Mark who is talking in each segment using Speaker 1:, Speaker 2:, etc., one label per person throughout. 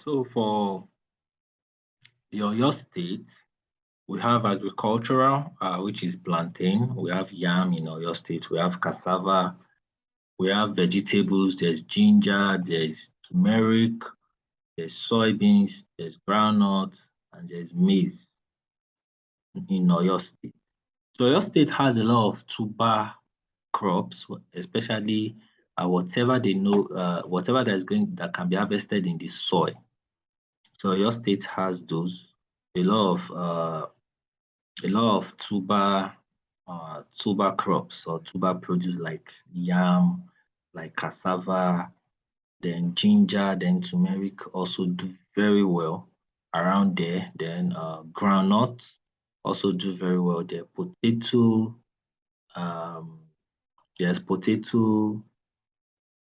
Speaker 1: So for your state, we have agricultural, which is plantain. We have yam in Oyo State. We have cassava. We have vegetables. There's ginger. There's turmeric. There's soybeans. There's groundnut, and there's maize in Oyo State. So Oyo State has a lot of tuber crops, especially whatever they know, whatever that can be harvested in the soil. So Oyo State has those. A lot of tuber crops or tuber produce like yam, like cassava, then ginger, then turmeric also do very well around there. Then groundnut also do very well there. Potato, um, there's potato,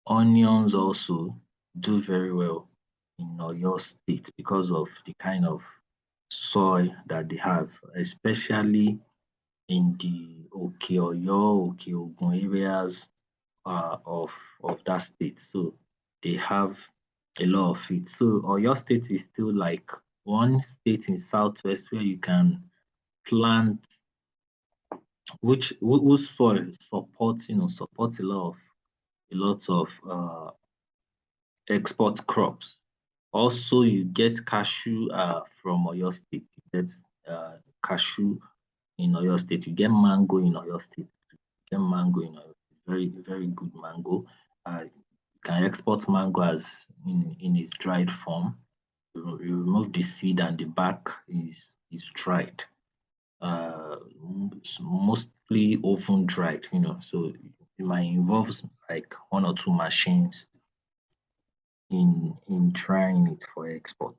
Speaker 1: onions also do very well in Oyo State because of the kind of soil that they have, especially in the Oke-Oyo, Oke-Ogun areas of that state. So they have a lot of it. So Oyo State is still like one state in Southwest where you can plant whose soil supports a lot of export crops. Also, you get cashew from Oyo State. You get cashew in Oyo State. You get mango in Oyo State. You get mango in Oyo State. Very, very good mango. You can export mango as in its dried form. You remove the seed and the back is dried. Mostly oven dried, so it might involve like one or two machines in drying it for export,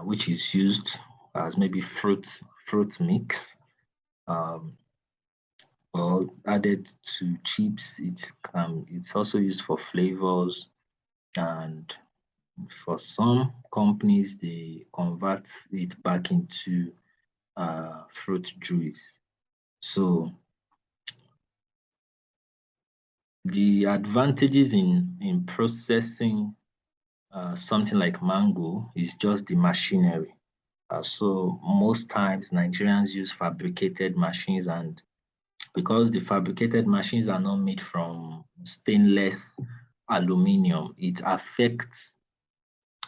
Speaker 1: which is used as maybe fruit mix, um, or added to chips. It's also used for flavors, and for some companies they convert it back into fruit juice. So the advantages in processing something like mango is just the machinery. So most times Nigerians use fabricated machines, and because the fabricated machines are not made from stainless aluminum, it affects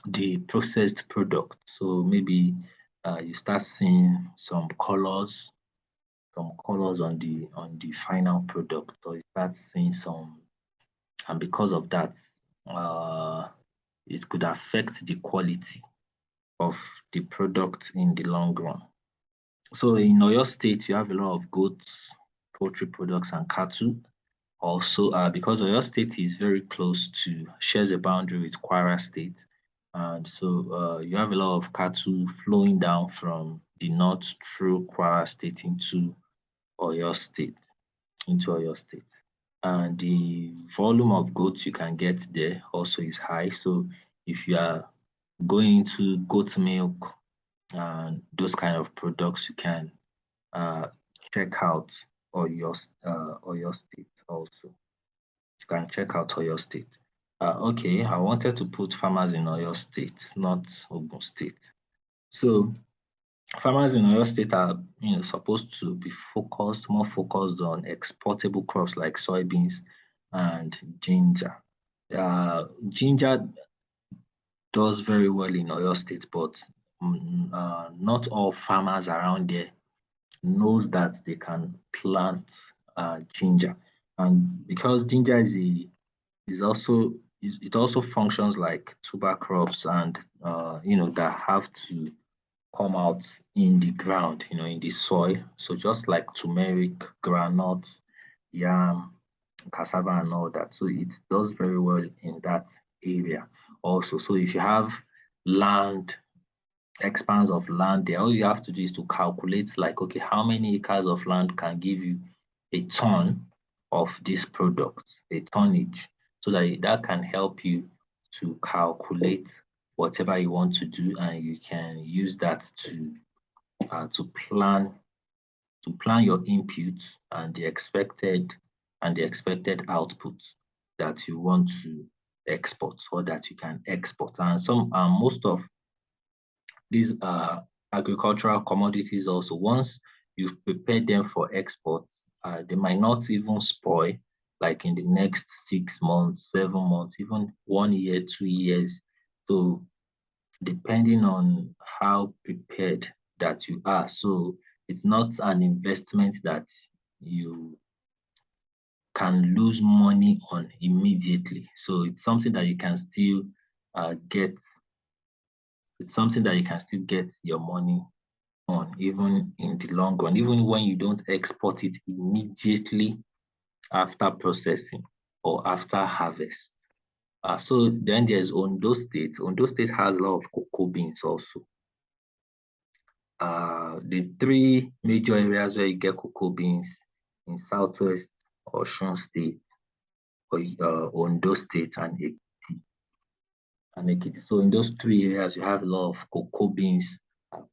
Speaker 1: the processed product. So maybe you start seeing some colors on the final product, or you start seeing some, and because of that, uh, it could affect the quality of the product in the long run. So in Oyo State, you have a lot of goats, poultry products, and cattle. Also, because Oyo State is very close to, shares a boundary with Kwara State, and so you have a lot of cattle flowing down from the north through Kwara State Oyo State, into Oyo State. And the volume of goats you can get there also is high. So if you are going into goat milk and those kind of products, you can uh, check out Oyo State also. You can check out Oyo State. Okay, I wanted to put farmers in Oyo State, not Ogun State. So farmers in Oyo State are supposed to be more focused on exportable crops like soybeans and ginger. Ginger does very well in Oyo State, but not all farmers around there knows that they can plant ginger, and because ginger it also functions like tuber crops, and that have to come out in the ground, in the soil. So just like turmeric, groundnut, yam, cassava, and all that. So it does very well in that area also. So if you have land, expanse of land there, all you have to do is to calculate, like, okay, how many acres of land can give you a ton of this product, a tonnage, so that can help you to calculate whatever you want to do, and you can use that to plan your inputs and the expected output that you want export or that you can export. And most of these agricultural commodities also, once you've prepared them for export, they might not even spoil like in the next 6 months, 7 months, even 1 year, 2 years. So depending on how prepared that you are. So it's not an investment that you can lose money on immediately. So it's something that you can still get. It's something that you can still get your money on, even in the long run, even when you don't export it immediately after processing or after harvest. So then there's Ondo State. Ondo State has a lot of cocoa beans also. The three major areas where you get cocoa beans in Southwest Osun State, or Ondo State and Ekiti. So in those three areas, you have a lot of cocoa beans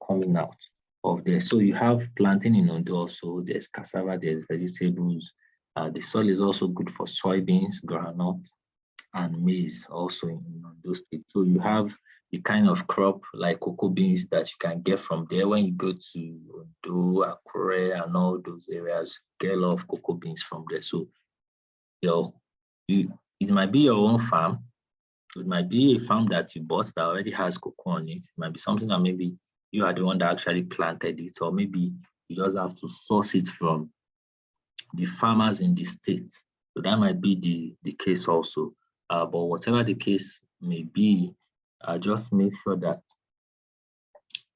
Speaker 1: coming out of there. So you have planting in Ondo also, there's cassava, there's vegetables. The soil is also good for soybeans, groundnut, and maize also in Ondo State. So you have the kind of crop like cocoa beans that you can get from there. When you go to Ondo, Akure, and all those areas, get a lot of cocoa beans from there. So it might be your own farm. It might be a farm that you bought that already has cocoa on it. It might be something that maybe you are the one that actually planted it, or maybe you just have to source it from the farmers in the state. So that might be the case also. But whatever the case may be, just make sure that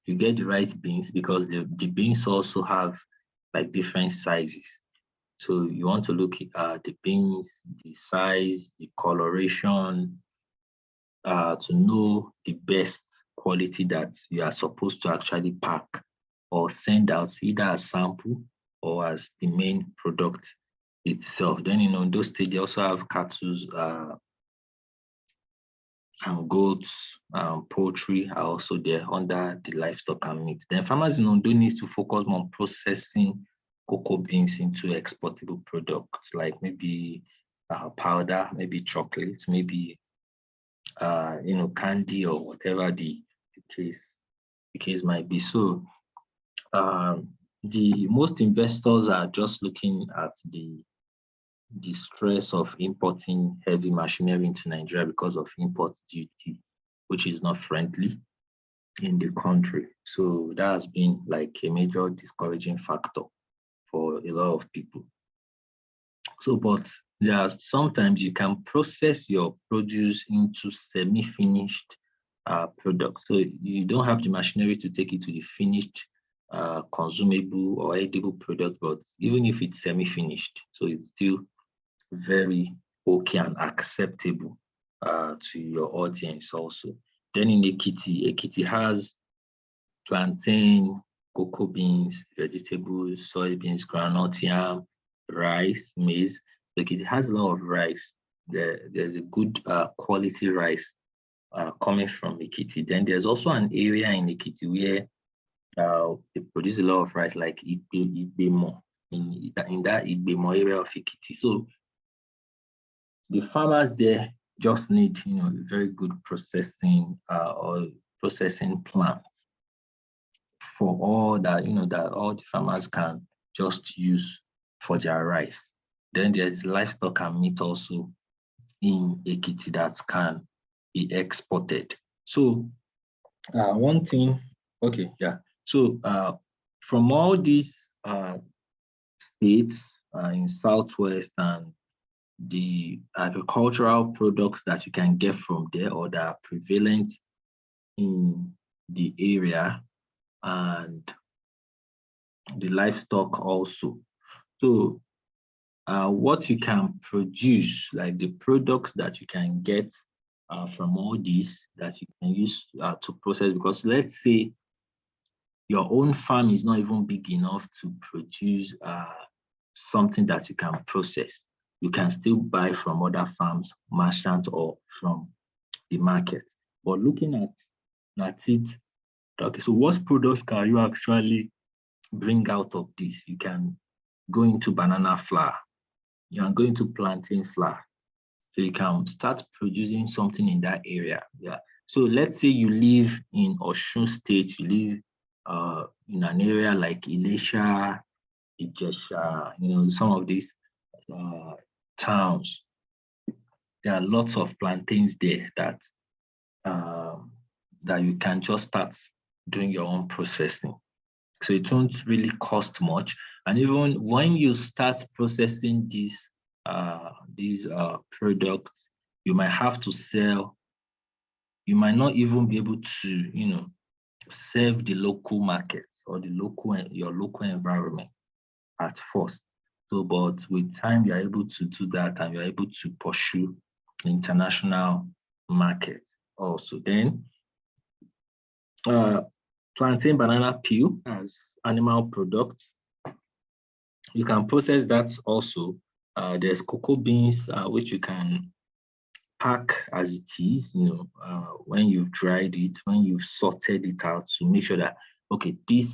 Speaker 1: you get the right beans, because the beans also have like different sizes. So you want to look at the beans, the size, the coloration, to know the best quality that you are supposed to actually pack or send out, either as sample or as the main product itself. Then in Ondo State, they also have cattle and goats, poultry are also there under the livestock and meat. Then farmers in Ondo need to focus more on processing cocoa beans into exportable products, like maybe powder, maybe chocolate, maybe candy, or whatever the case might be. So the most investors are just looking at the stress of importing heavy machinery into Nigeria because of import duty, which is not friendly in the country. So that has been like a major discouraging factor for a lot of people. So, but there are sometimes you can process your produce into semi-finished products. So you don't have the machinery to take it to the finished consumable or edible product, but even if it's semi-finished, so it's still very okay and acceptable to your audience also. Then in Ekiti has plantain, cocoa beans, vegetables, soybeans, groundnut, yam, rice, maize. Ekiti has a lot of rice. There's a good quality rice coming from Ekiti. Then there's also an area in Ekiti where they produce a lot of rice, like Igbemo, in that Igbemo area of Ekiti. So the farmers there just need, a very good processing or processing plants for all that, that all the farmers can just use for their rice. Then there's livestock and meat also in Ekiti that can be exported. So one thing, okay, yeah. So from all these states in Southwest and the agricultural products that you can get from there or that are prevalent in the area, and the livestock also. So what you can produce, like the products that you can get from all these that you can use to process, because let's say your own farm is not even big enough to produce something that you can process. You can still buy from other farms, merchants, or from the market. But looking at it, okay, so what products can you actually bring out of this? You can go into banana flour. You can go into plantain flour. So you can start producing something in that area. Yeah. So let's say you live in Osun State, you live in an area like Ilesha, Ijesha, some of these towns. There are lots of plantains there that you can just start doing your own processing. So it won't really cost much. And even when you start processing these products, you might have to sell. You might not even be able to, serve the local market or your local environment at first. So, but with time, you're able to do that and you're able to pursue international market also. Then, plantain banana peel as animal products. You can process that also. There's cocoa beans, which you can pack as it is, when you've dried it, when you've sorted it out to make sure that, okay, this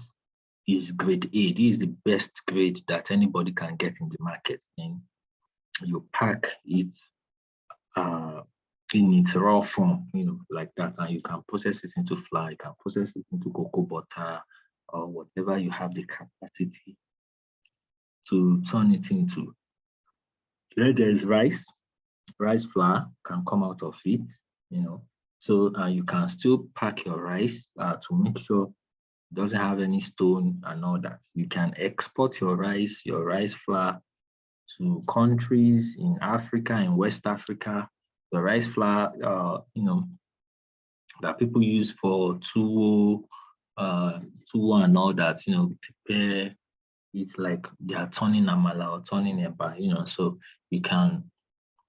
Speaker 1: is grade A, this is the best grade that anybody can get in the market. And you pack it in its raw form, like that, and you can process it into flour, you can process it into cocoa butter, or whatever you have the capacity to turn it into. Then there's rice flour can come out of it, So you can still pack your rice to make sure it doesn't have any stone and all that. You can export your rice flour to countries in Africa, in West Africa. The rice flour, that people use for tuwo and all that, prepare it like they are turning amala or turning eba, so you can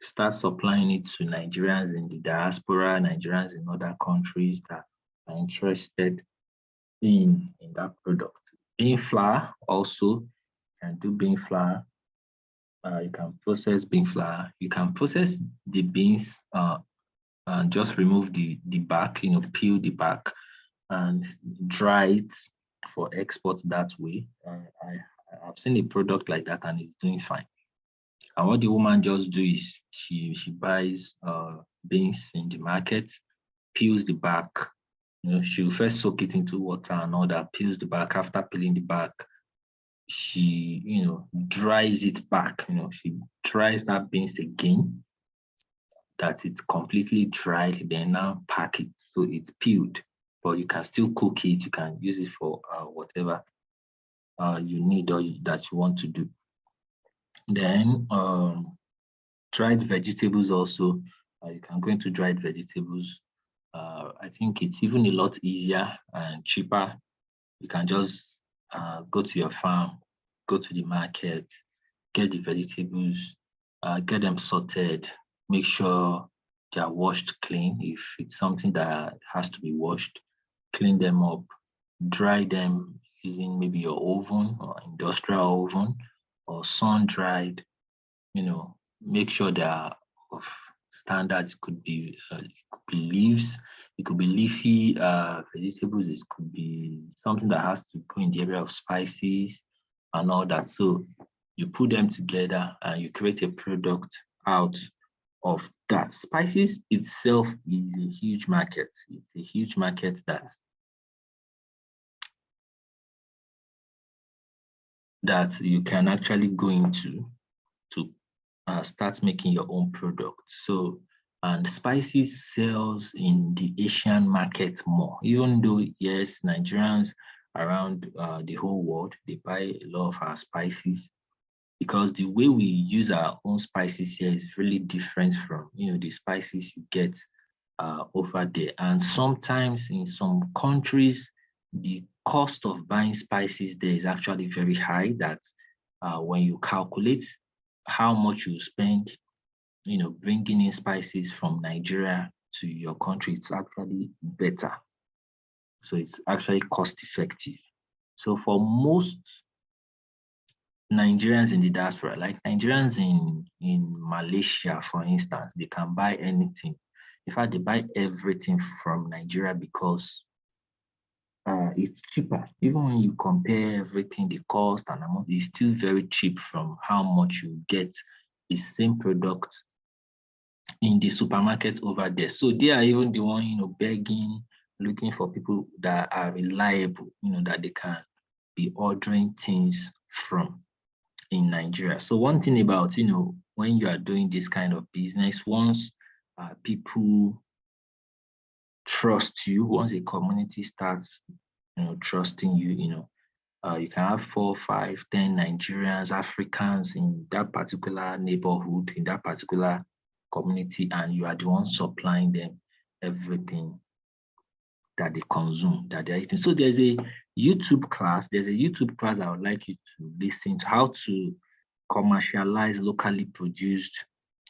Speaker 1: start supplying it to Nigerians in the diaspora, Nigerians in other countries that are interested in that product. Bean flour also, you can do bean flour. You can process bean flour. You can process the beans and just remove the back, peel the back and dry it for export that way. I've seen a product like that and it's doing fine. And what the woman just do is she buys beans in the market, peels the back. She'll first soak it into water and all that, peels the back. After peeling the back, she, dries it back. She dries that beans again, that it's completely dried, then now pack it. So it's peeled, but you can still cook it. You can use it for whatever you need or that you want to do. Then dried vegetables also, you can go into dried vegetables. I think it's even a lot easier and cheaper. You can just go to your farm, go to the market, get the vegetables, get them sorted, make sure they are washed clean. If it's something that has to be washed, clean them up, dry them using maybe your oven or industrial oven or sun-dried, make sure they are of standards. Could be leaves, it could be leafy vegetables, it could be something that has to go in the area of spices and all that. So you put them together and you create a product out of that. Spices itself is a huge market. It's a huge market that you can actually go into to start making your own product. So, and spices sells in the Asian market more, even though, yes, Nigerians around the whole world, they buy a lot of our spices because the way we use our own spices here is really different from, the spices you get over there. And sometimes in some countries, the cost of buying spices there is actually very high that when you calculate how much you spend, bringing in spices from Nigeria to your country, it's actually better. So it's actually cost effective. So for most Nigerians in the diaspora, like Nigerians in Malaysia, for instance, they can buy anything. In fact, they buy everything from Nigeria because it's cheaper. Even when you compare everything, the cost and amount is still very cheap from how much you get the same product in the supermarket over there. So they are even the one, begging, looking for people that are reliable, that they can be ordering things from in Nigeria. So one thing about, when you are doing this kind of business, once people trust you, once a community starts, trusting you, you can have 4, 5, 10 Nigerians, Africans in that particular neighborhood, in that particular community, and you are the one supplying them everything that they consume, that they're eating. So there's a YouTube class I would like you to listen to, how to commercialize locally produced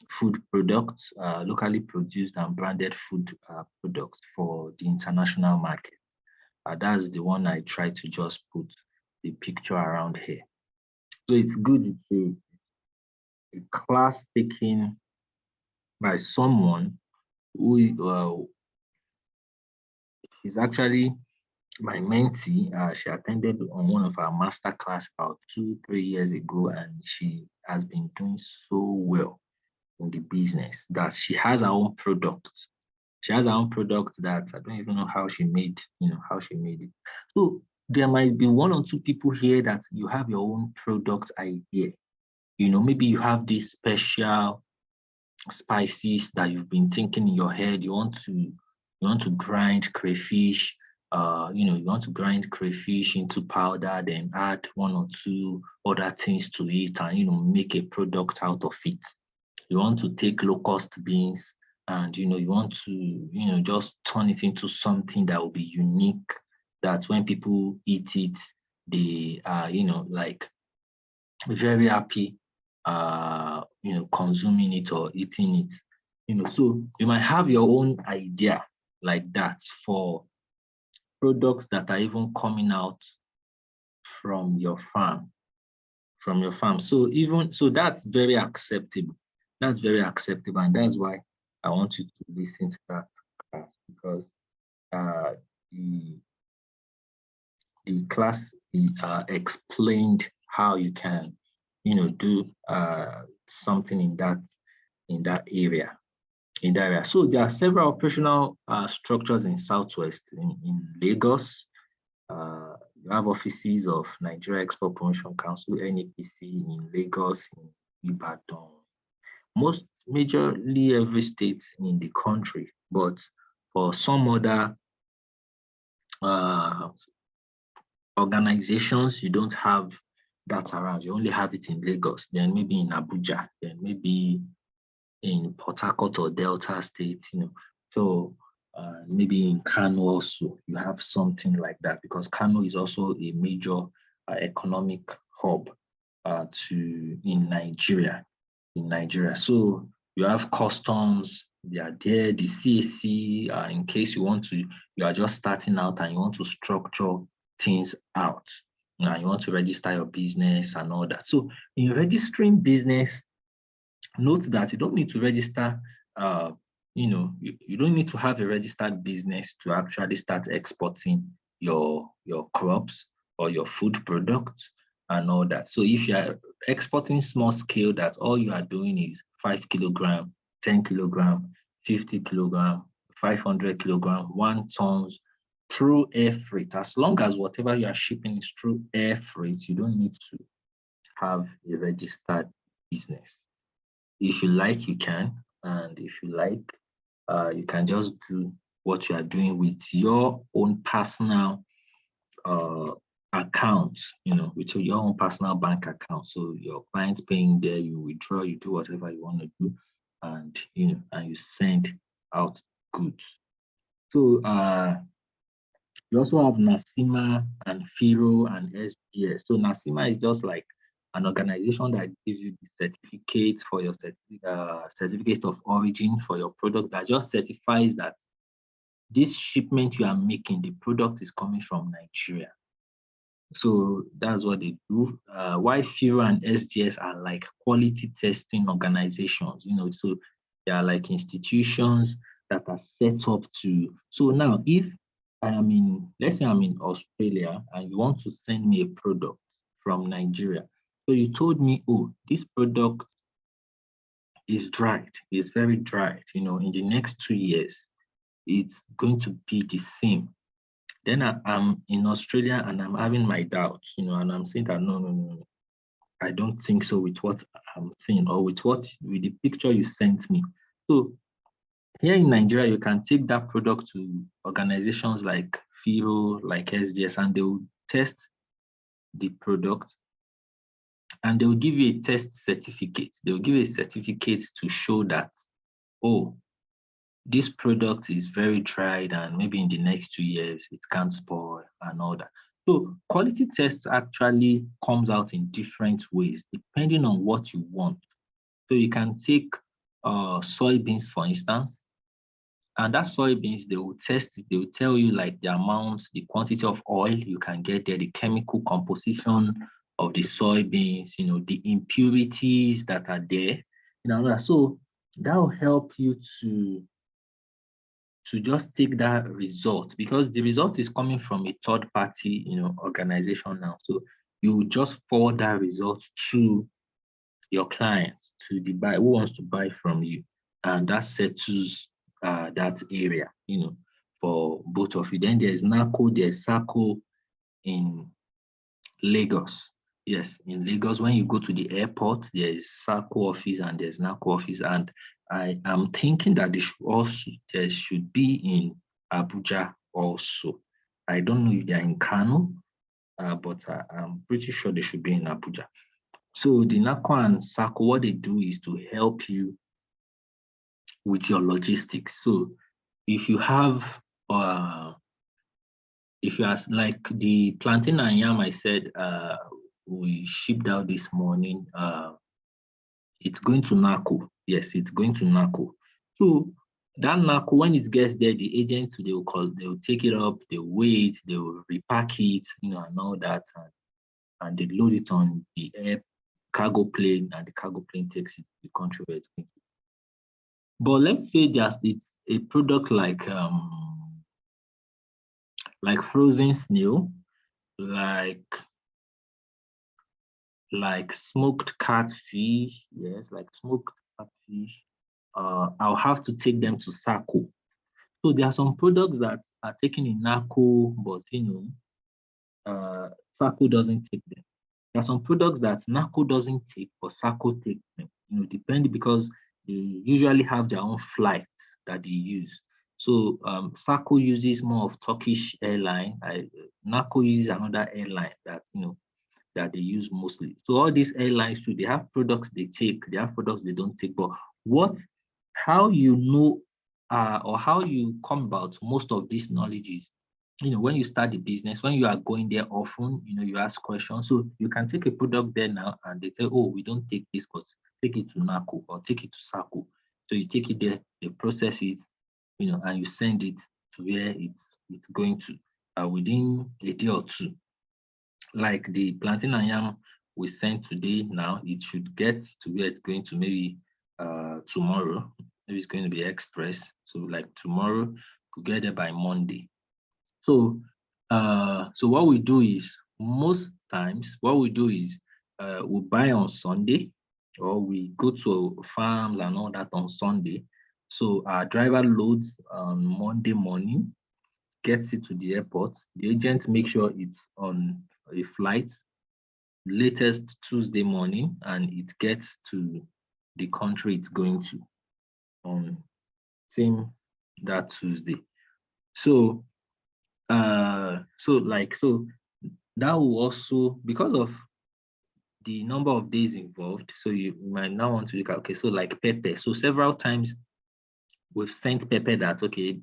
Speaker 1: food products, locally produced and branded food products for the international market. That's the one I try to just put the picture around here. So it's good. It's a class taken by someone who she's actually my mentee. She attended on one of our master class about 2-3 years ago, and she has been doing so well in the business that she has her own product. She has her own product that I don't even know how she made, it. So there might be 1 or 2 people here that you have your own product idea. Maybe you have these special spices that you've been thinking in your head. You want to grind crayfish. You want to grind crayfish into powder, then add 1 or 2 other things to it, and make a product out of it. You want to take locust beans and you want to just turn it into something that will be unique, that when people eat it, they are like very happy consuming it or eating it. So you might have your own idea like that for products that are even coming out from your farm. So that's very acceptable. That's very acceptable, and that's why I want you to listen to that class, because the class explained how you can do something in that area. So there are several operational structures in Southwest, in Lagos. You have offices of Nigeria Export Promotion Council, NEPC, in Lagos, in Ibadan, most majorly every state in the country, but for some other organizations, you don't have that around. You only have it in Lagos, then maybe in Abuja, then maybe in Port Harcourt or Delta State, So maybe in Kano also, you have something like that, because Kano is also a major economic hub in Nigeria. So you have customs, they are there, the CAC, in case you are just starting out and you want to structure things out. Now you want to register your business and all that. So in registering business, note that you don't need to register, you don't need to have a registered business to actually start exporting your crops or your food products and all that. So if you are exporting small scale, that all you are doing is 5 kilogram, 10 kilogram, 50 kilogram, 500 kilogram, 1 tons through air freight, as long as whatever you are shipping is through air freight, you don't need to have a registered business. If you like, you can, and if you like, you can just do what you are doing with your own personal account, with your own personal bank account. So your client's paying there, you withdraw, you do whatever you want to do, and and you send out goods. So you also have NACIMA and FIRO and SGS. So NACIMA is just like an organization that gives you the certificate for your certificate of origin for your product, that just certifies that this shipment you are making, the product is coming from Nigeria. So that's what they do. Why FIRO and SGS are like quality testing organizations, so they are like institutions that are set up to. So now, if let's say I'm in Australia and you want to send me a product from Nigeria. So you told me, oh, this product is dried. It's very dried. In the next 2 years, it's going to be the same. Then I'm in Australia and I'm having my doubts, and I'm saying that no, I don't think so with what I'm seeing or with the picture you sent me. So here in Nigeria, you can take that product to organizations like FIRO, like SGS, and they will test the product and they will give you a test certificate. They will give you a certificate to show that, oh, this product is very dried and maybe in the next 2 years it can't spoil and all that. So quality tests actually comes out in different ways depending on what you want. So you can take soybeans, for instance, and that soybeans, they will test it. They will tell you like the amount, the quantity of oil you can get there, the chemical composition of the soybeans, the impurities that are there. So that will help you to just take that result, because the result is coming from a third party, organization now. So you just forward that result to your clients, to the buyer who wants to buy from you, and that settles that area, for both of you. Then there's NACO, there's SACO in Lagos. Yes, in Lagos, when you go to the airport, there is SACO office and there's NACO office, and I am thinking that there should be in Abuja also. I don't know if they're in Kano, but I'm pretty sure they should be in Abuja. So the NACO and SACO, what they do is to help you with your logistics. So if you have, if you ask, like the plantain and yam, I said we shipped out this morning. It's going to NACO. Yes, it's going to NACO. So that NACO, when it gets there, the agents, they will take it up, they will weigh it, they will repack it, and all that, and they load it on the air cargo plane, and the cargo plane takes it to the country where it's going to. But let's say it's a product like frozen snail, like smoked catfish. Yes, like smoked catfish. I'll have to take them to SACO. So there are some products that are taken in NACO, but SACO doesn't take them. There are some products that NACO doesn't take, but SACO takes them. Depending, because they usually have their own flights that they use. So SACO uses more of Turkish airline. NACO uses another airline that that they use mostly. So all these airlines too, they have products they take, they have products they don't take. But how you know or how you come about most of these knowledge is, when you start the business, when you are going there often, you ask questions. So you can take a product there now and they say, oh, we don't take this, but take it to NACO or take it to SACO. So you take it there, they process it, and you send it to where it's going to within a day or two. Like the plantain and yam we sent today, now it should get to where it's going to maybe tomorrow. Maybe it's going to be express. So like tomorrow, could get there by Monday. So so what we do is, most times what we do is we buy on Sunday, or we go to farms and all that on Sunday. So our driver loads on Monday morning, gets it to the airport. The agent makes sure it's on a flight latest Tuesday morning, and it gets to the country it's going to on same that Tuesday. So so that will also, because of the number of days involved, so you might now want to look at, okay, so like pepper. So several times we've sent pepper that, okay,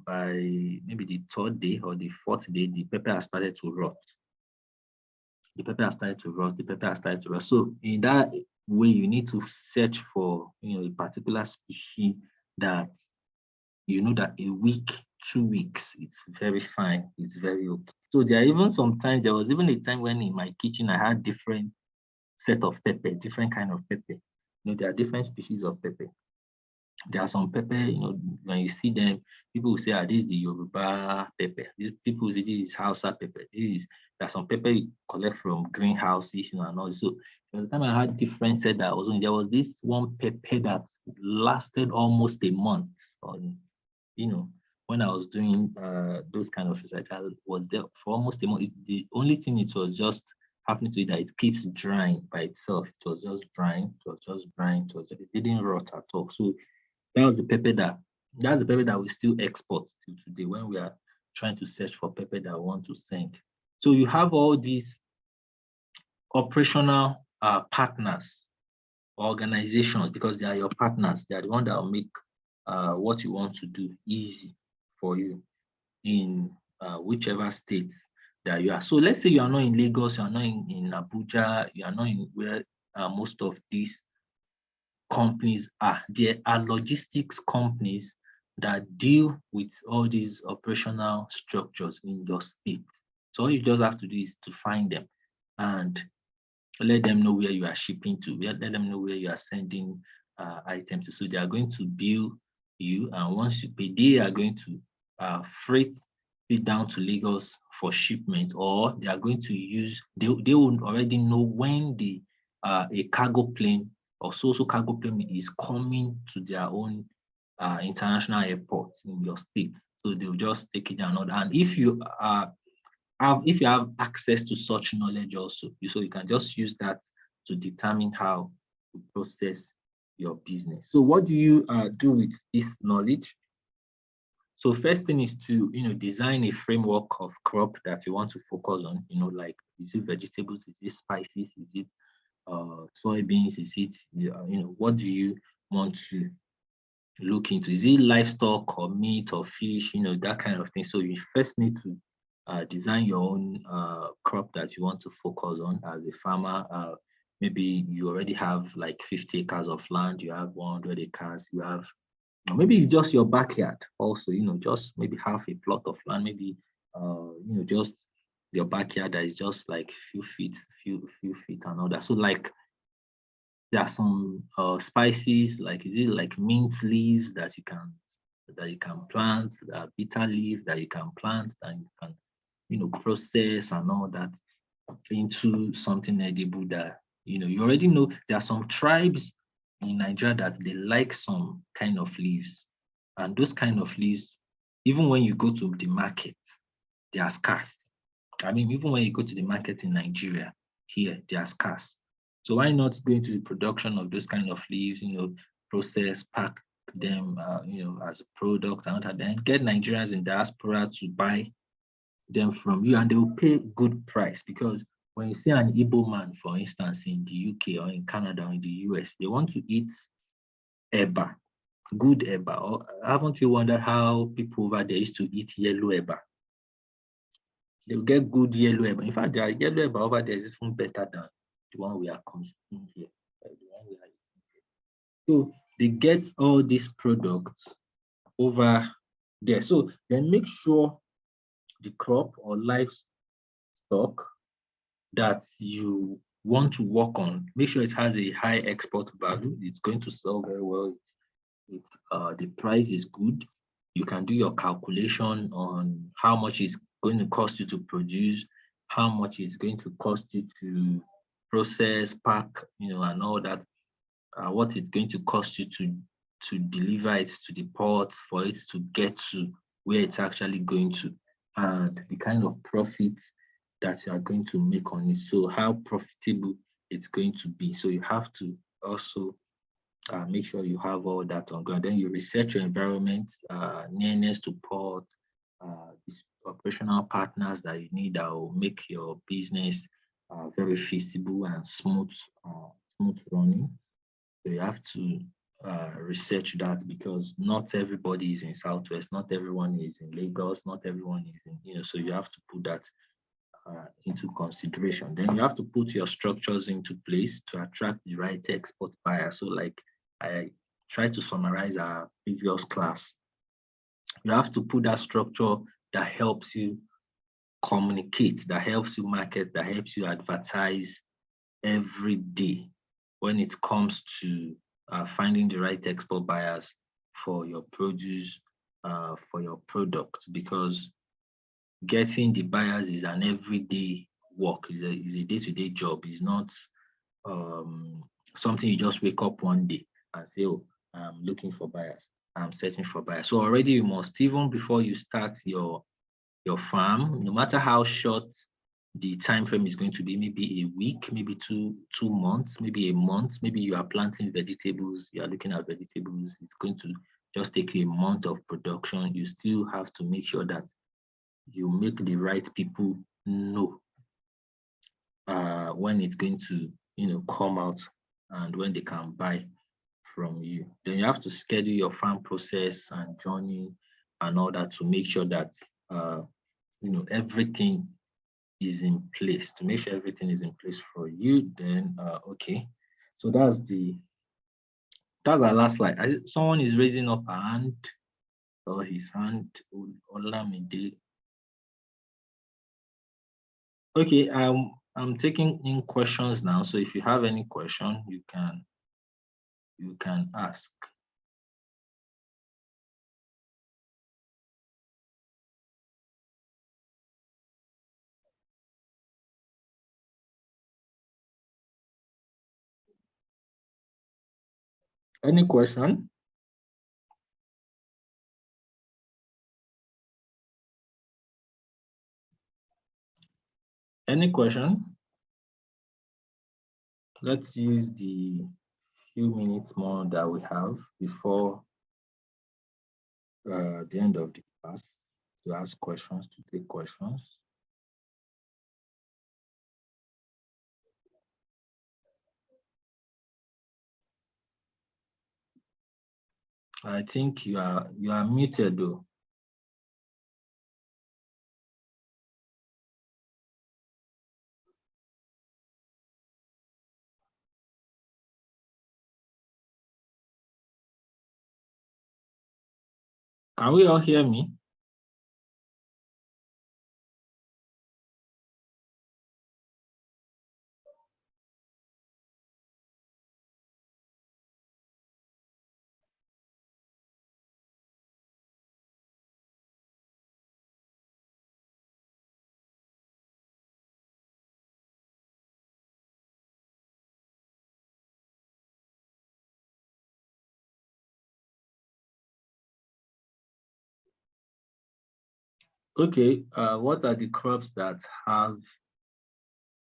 Speaker 1: by maybe the third day or the fourth day, the pepper has started to rot. The pepper has started to rust. So in that way, you need to search for a particular species that that a week, 2 weeks, it's very fine, it's very okay. So there was even a time when in my kitchen I had different set of pepper, different kind of pepper. There are different species of pepper. There are some pepper, when you see them, people will say, this is the Yoruba pepper. These people will say, this is Hausa pepper. There are some pepper you collect from greenhouses, and all. So There was a time I had different set that I was on. There was this one pepper that lasted almost a month. On, when I was doing those kind of research, I was there for almost a month. The only thing it was just happening to it that it keeps drying by itself. It was just drying. It was just drying. It didn't rot at all. So that's the pepper that we still export till today when we are trying to search for pepper that we want to send. So you have all these operational partners, organizations, because they are your partners. They are the one that will make what you want to do easy for you in whichever state that you are. So let's say you are not in Lagos, you are not in Abuja, you are not in where most of these companies are. There are logistics companies that deal with all these operational structures in your state. So all you just have to do is to find them and let them know where you are shipping to, let them know where you are sending items to. So they are going to bill you, and once you pay, they are going to freight it down to Lagos for shipment, or they are going to use, they will already know when a cargo plane or so cargo plane is coming to their own international airport in your state. So they'll just take it down. And if you have access to such knowledge also, so you can just use that to determine how to process your business. So what do you do with this knowledge? So first thing is to design a framework of crop that you want to focus on. Like, is it vegetables? Is it spices? Is it soybeans? Is it what do you want to look into? Is it livestock or meat or fish? That kind of thing. So you first need to design your own crop that you want to focus on as a farmer. Maybe you already have like 50 acres of land, you have 100 acres, you have, maybe it's just your backyard also, just maybe half a plot of land, maybe, just your backyard that is just like few feet and all that. So like, there are some spices, like, is it like mint leaves that you can plant, bitter leaf that you can plant, and you can process and all that into something edible that you already know. There are some tribes in Nigeria that they like some kind of leaves, and those kind of leaves, even when you go to the market, they are scarce. I mean, even when you go to the market in Nigeria, here, they are scarce. So why not go into the production of those kind of leaves, process, pack them, as a product, and then get Nigerians in diaspora to buy them from you, and they will pay good price. Because when you see an Igbo man, for instance, in the UK or in Canada or in the US, they want to eat eba, good eba. Or haven't you wondered how people over there used to eat yellow eba? They will get good yellow eba. In fact, their yellow eba over there is even better than the one we are consuming here. So they get all these products over there. So then make sure the crop or livestock that you want to work on, make sure it has a high export value. It's going to sell very well. The price is good. You can do your calculation on how much it's going to cost you to produce, how much it's going to cost you to process, pack, and all that. What it's going to cost you to deliver it to the port, for it to get to where it's actually going to, and the kind of profit that you are going to make on it. So how profitable it's going to be. So you have to also make sure you have all that on ground. Then you research your environment, nearness to port, these operational partners that you need that will make your business very feasible and smooth running. So you have to research that, because not everybody is in Southwest, not everyone is in Lagos, not everyone is in, so you have to put that into consideration. Then you have to put your structures into place to attract the right export buyer. So like I try to summarize our previous class, you have to put that structure that helps you communicate, that helps you market, that helps you advertise every day when it comes to finding the right export buyers for your produce, for your product, because getting the buyers is an everyday work, is a day-to-day job. It's not something you just wake up one day and say, oh, I'm looking for buyers, I'm searching for buyers. So already you must, even before you start your farm, no matter how short the time frame is going to be, maybe a week, maybe 2 months, maybe a month, maybe you are planting vegetables, you are looking at vegetables, it's going to just take you a month of production. You still have to make sure that you make the right people know when it's going to, come out and when they can buy from you. Then you have to schedule your farm process and journey and all that to make sure that everything is in place. To make sure everything is in place for you, then okay. So that's our last slide. Someone is raising up a hand or his hand. Olamide. Okay, I'm taking in questions now. So if you have any question, you can ask. Any question? Any question? Let's use the few minutes more that we have before the end of the class to ask questions, to take questions. I think you are muted though. Can we all hear me? Okay, what are the crops that have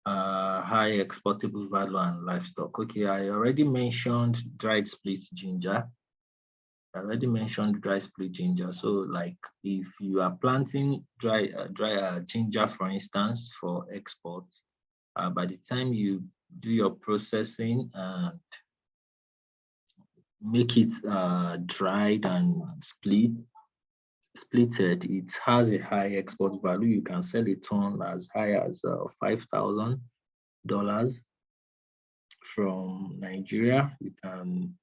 Speaker 1: high exportable value and livestock? Okay, I already mentioned dried split ginger. I already mentioned dry split ginger. So, like, if you are planting dry ginger, for instance, for export, by the time you do your processing and make it dried and splitted, it has a high export value. You can sell a ton as high as $5,000 from Nigeria. You can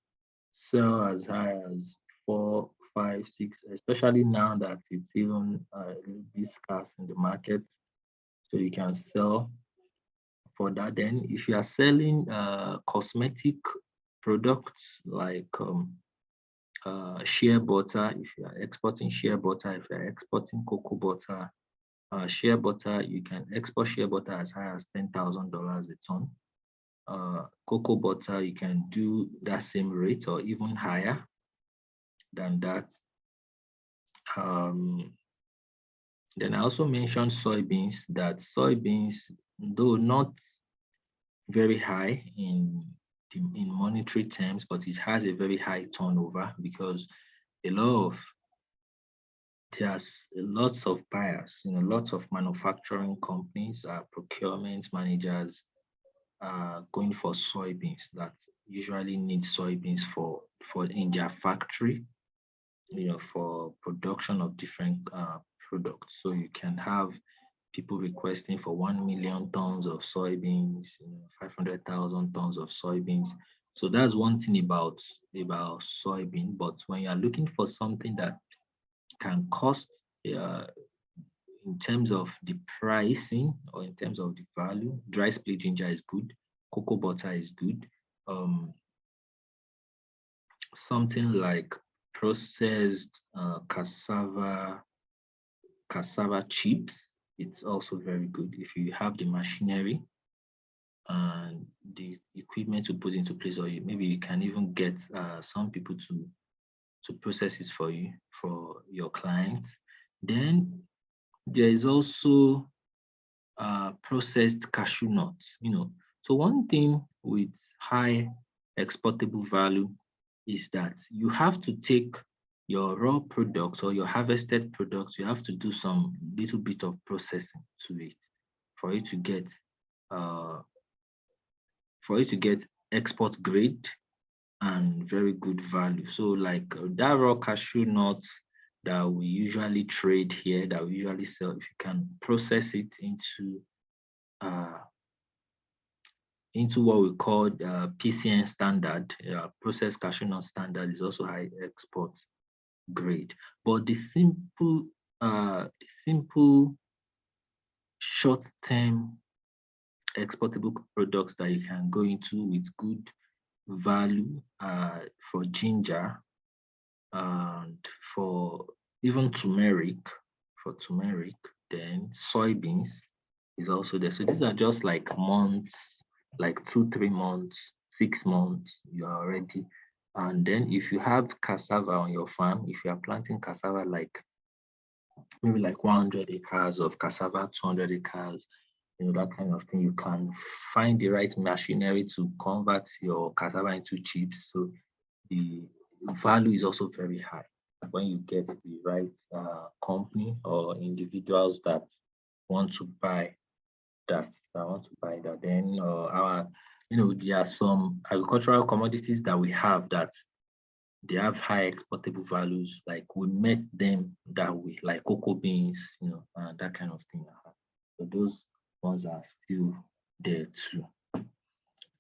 Speaker 1: sell as high as 4, 5, 6, especially now that it's even a little bit scarce in the market. So you can sell for that. Then if you are selling cosmetic products like shea butter, if you are exporting shea butter, if you are exporting cocoa butter, shea butter, you can export shea butter as high as $10,000 a ton. Cocoa butter, you can do that same rate or even higher than that. Then I also mentioned soybeans, that soybeans, though not very high in monetary terms, but it has a very high turnover because there's lots of buyers, lots of manufacturing companies, procurement managers going for soybeans that usually need soybeans for in their factory, for production of different products. So you can have people requesting for 1 million tons of soybeans, 500,000 tons of soybeans. So that's one thing about soybean. But when you are looking for something that can cost in terms of the pricing or in terms of the value, dry split ginger is good, cocoa butter is good. Something like processed cassava chips, it's also very good if you have the machinery and the equipment to put into place, or maybe you can even get some people to process it for you, for your clients. Then there is also processed cashew nuts. So one thing with high exportable value is that you have to take your raw products or your harvested products, you have to do some little bit of processing to it for it to get uh, export grade and very good value. So like that raw cashew nuts that we usually trade here, that we usually sell, if you can process it uh, into what we call PCN standard, processed cashew nut standard is also high export grade. But the simple short-term exportable products that you can go into with good value for ginger and for even turmeric, then soybeans is also there. So these are just like months, like 2-3 months, 6 months, you are already. And then if you have cassava on your farm, if you are planting cassava like maybe like 100 acres of cassava, 200 acres, that kind of thing, you can find the right machinery to convert your cassava into chips. So the value is also very high when you get the right company or individuals that want to buy that. Then there are some agricultural commodities that we have that they have high exportable values. Like we met them that way, like cocoa beans, and that kind of thing. So those ones are still there too.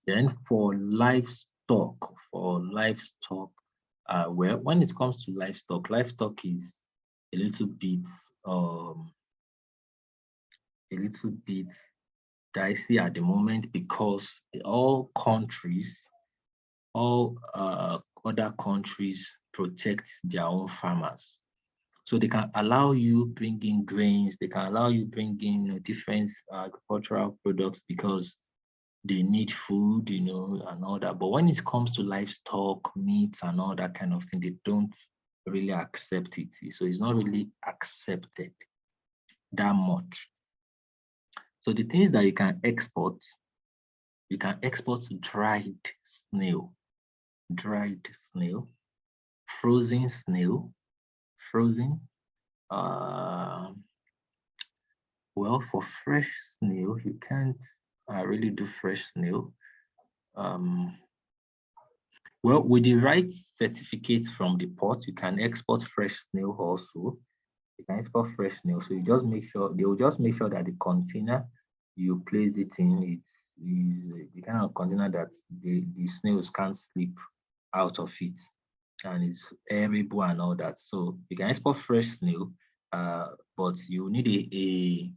Speaker 1: Then for livestock, well, when it comes to livestock is a little bit dicey at the moment because all other countries protect their own farmers. So they can allow you bring in grains, they can allow you bring in different agricultural products because they need food, and all that. But when it comes to livestock, meats, and all that kind of thing, they don't really accept it. So it's not really accepted that much. So the things that you can export dried snail, frozen snail, well, for fresh snail, you can't really do fresh snail. Well, with the right certificate from the port, you can export fresh snail also. You can export fresh snail. So they will just make sure that the container you placed it in, is the kind of container that the snails can't slip out of it and it's airable and all that. So you can export fresh snail, but you need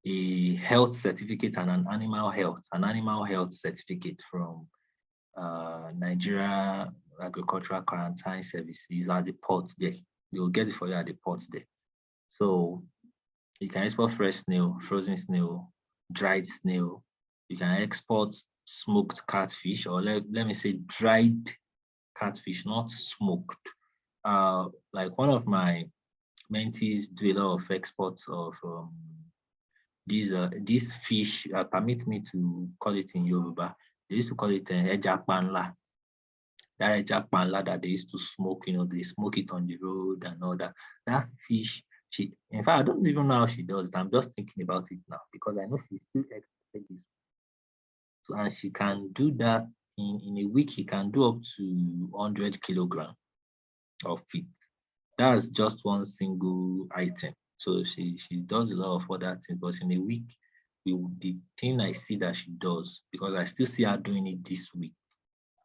Speaker 1: a health certificate and an animal health certificate from Nigeria Agricultural Quarantine Services at the port there. They will get it for you at the port there. So you can export fresh snail, frozen snail, dried snail. You can export smoked catfish, or let me say dried catfish, not smoked. Like one of my mentees do a lot of exports of these fish. Permit me to call it in Yoruba. They used to call it eja panla. That eja panla that they used to smoke, they smoke it on the road and all that. That fish, in fact, I don't even know how she does it. I'm just thinking about it now because I know she still exports this. So, and she can do that in a week. She can do up to 100 kilograms of it. That's just one single item. So she does a lot of other things, but in a week, the thing I see that she does, because I still see her doing it this week.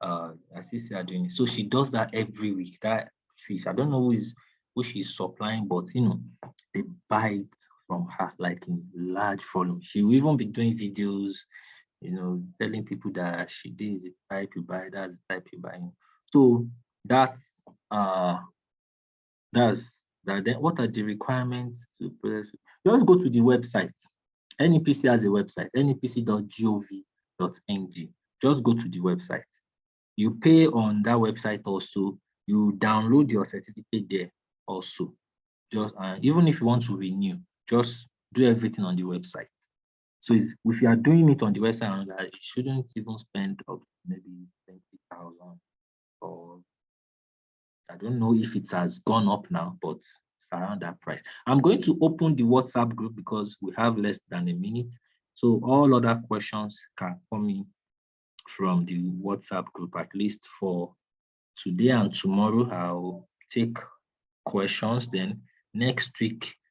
Speaker 1: I still see her doing it. So she does that every week. That fish, I don't know who she's supplying, but they buy it from her like in large volume. She will even be doing videos, telling people that she did the type you buy, that's the type you buy. So that's that. Then what are the requirements to process? Just go to the website. NEPC has a website, nepc.gov.ng. Just go to the website. You pay on that website also. You download your certificate there also. Just even if you want to renew, just do everything on the website. So if you are doing it on the website, you shouldn't even spend up maybe 20,000, or I don't know if it has gone up now, but it's around that price. I'm going to open the WhatsApp group because we have less than a minute. So all other questions can come in from the WhatsApp group, at least for today and tomorrow. I'll take questions. Then next week,